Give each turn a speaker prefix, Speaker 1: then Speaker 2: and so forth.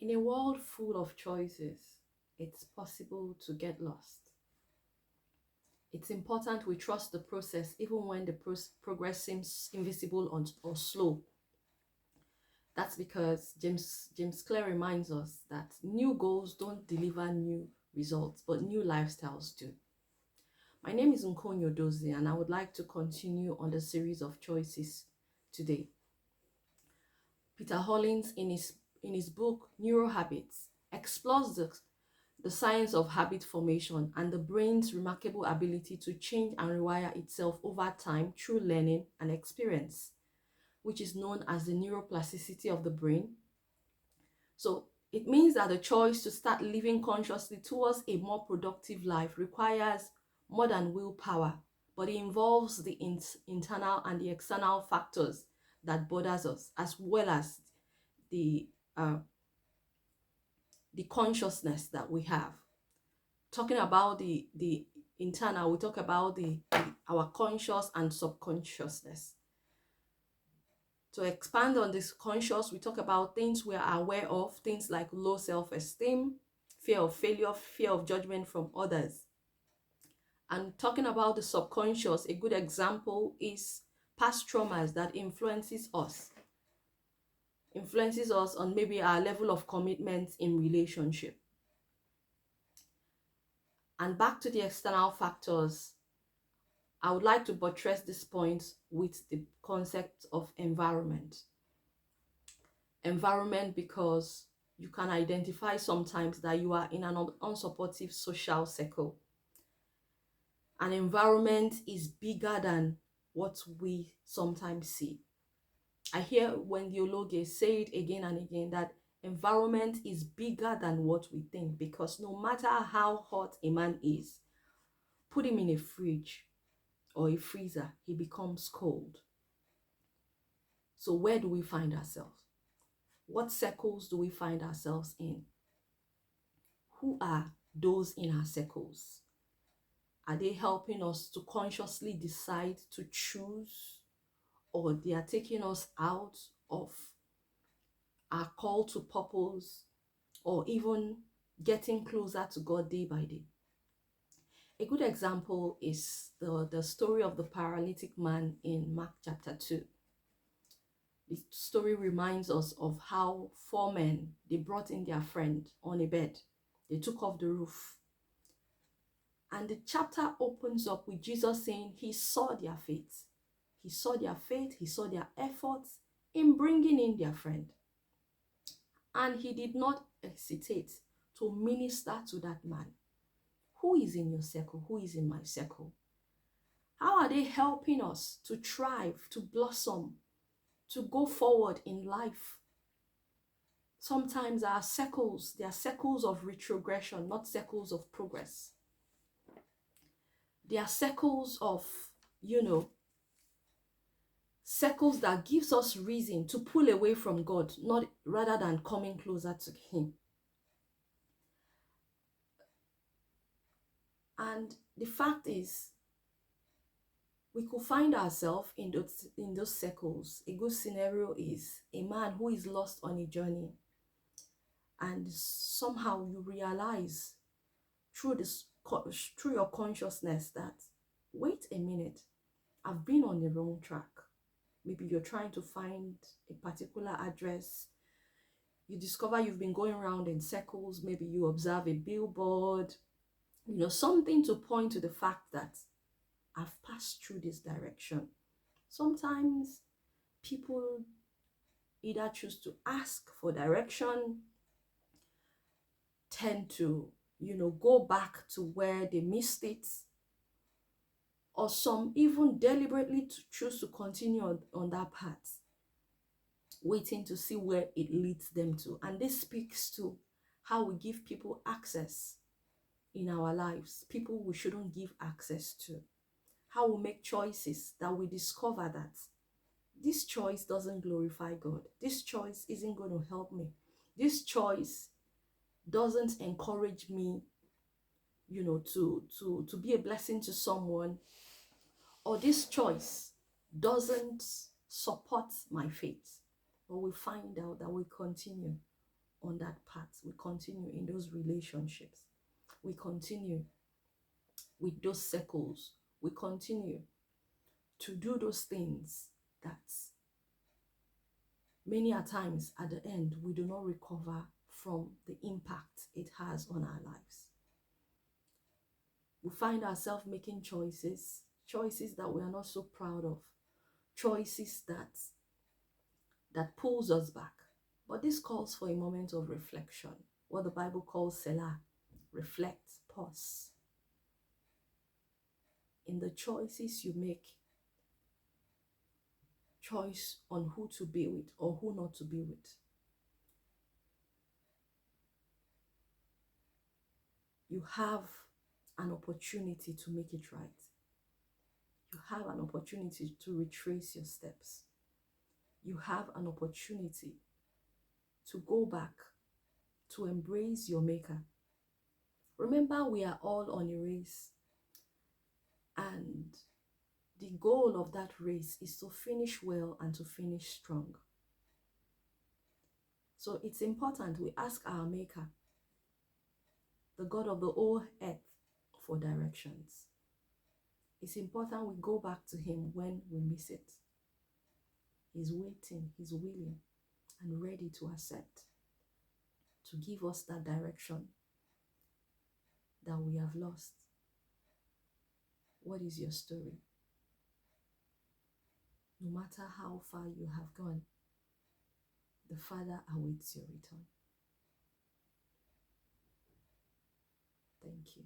Speaker 1: In a world full of choices, it's possible to get lost. It's important we trust the process even when the progress seems invisible or slow. That's because James Clear reminds us that new goals don't deliver new results, but new lifestyles do. My name is Nkonyo Dozie, and I would like to continue on the series of choices today. Peter Hollins, in his book Neurohabits, explores the science of habit formation and the brain's remarkable ability to change and rewire itself over time through learning and experience, which is known as the neuroplasticity of the brain. So it means that the choice to start living consciously towards a more productive life requires more than willpower, but it involves the internal and the external factors that bothers us, as well as the uh, the consciousness that we have. Talking about the internal, we talk about our conscious and subconsciousness. To expand on this conscious, we talk about things we are aware of, things like low self-esteem, fear of failure, fear of judgment from others. And talking about the subconscious, a good example is past traumas that influences us on maybe our level of commitment in relationship. And back to the external factors, I would like to buttress this point with the concept of environment. Environment, because you can identify sometimes that you are in an unsupportive social circle. An environment is bigger than what we sometimes see. I hear when Diologue say it again and again that environment is bigger than what we think, because no matter how hot a man is, put him in a fridge or a freezer, he becomes cold. So where do we find ourselves? What circles do we find ourselves in? Who are those in our circles? Are they helping us to consciously decide to choose, or they are taking us out of our call to purpose, or even getting closer to God day by day? A good example is the story of the paralytic man in Mark chapter 2. The story reminds us of how 4 men, they brought in their friend on a bed. They took off the roof. And the chapter opens up with Jesus saying he saw their faith. He saw their faith, he saw their efforts in bringing in their friend. And he did not hesitate to minister to that man. Who is in your circle? Who is in my circle? How are they helping us to thrive, to blossom, to go forward in life? Sometimes our circles, they are circles of retrogression, not circles of progress. They are circles of, circles that gives us reason to pull away from God, not rather than coming closer to him. And the fact is, we could find ourselves in those circles. A good scenario is a man who is lost on a journey, and somehow you realize through your consciousness that, wait a minute, I've been on the wrong track. Maybe you're trying to find a particular address. You discover you've been going around in circles. Maybe you observe a billboard, something to point to the fact that I've passed through this direction. Sometimes people either choose to ask for direction, tend to, go back to where they missed it, or some even deliberately choose to continue on that path, waiting to see where it leads them to. And this speaks to how we give people access in our lives, people we shouldn't give access to. How we make choices that we discover that this choice doesn't glorify God. This choice isn't going to help me. This choice doesn't encourage me, to be a blessing to someone, or this choice doesn't support my faith. But we find out that we continue. on that path. We continue in those relationships. We continue with those circles. We continue to do those things that many a times at the end we do not recover from the impact it has on our lives. We find ourselves making choices that we are not so proud of, choices that pulls us back. But this calls for a moment of reflection, what the Bible calls Selah. Reflect, pause. In the choices you make, choice on who to be with or who not to be with. You have an opportunity to make it right. You have an opportunity to retrace your steps. You have an opportunity to go back, to embrace your maker. Remember, we are all on a race, and the goal of that race is to finish well and to finish strong. So it's important we ask our maker, the God of the whole earth, for directions. It's important we go back to him when we miss it. He's waiting, he's willing and ready to accept, to give us that direction that we have lost. What is your story? No matter how far you have gone, the Father awaits your return. Thank you.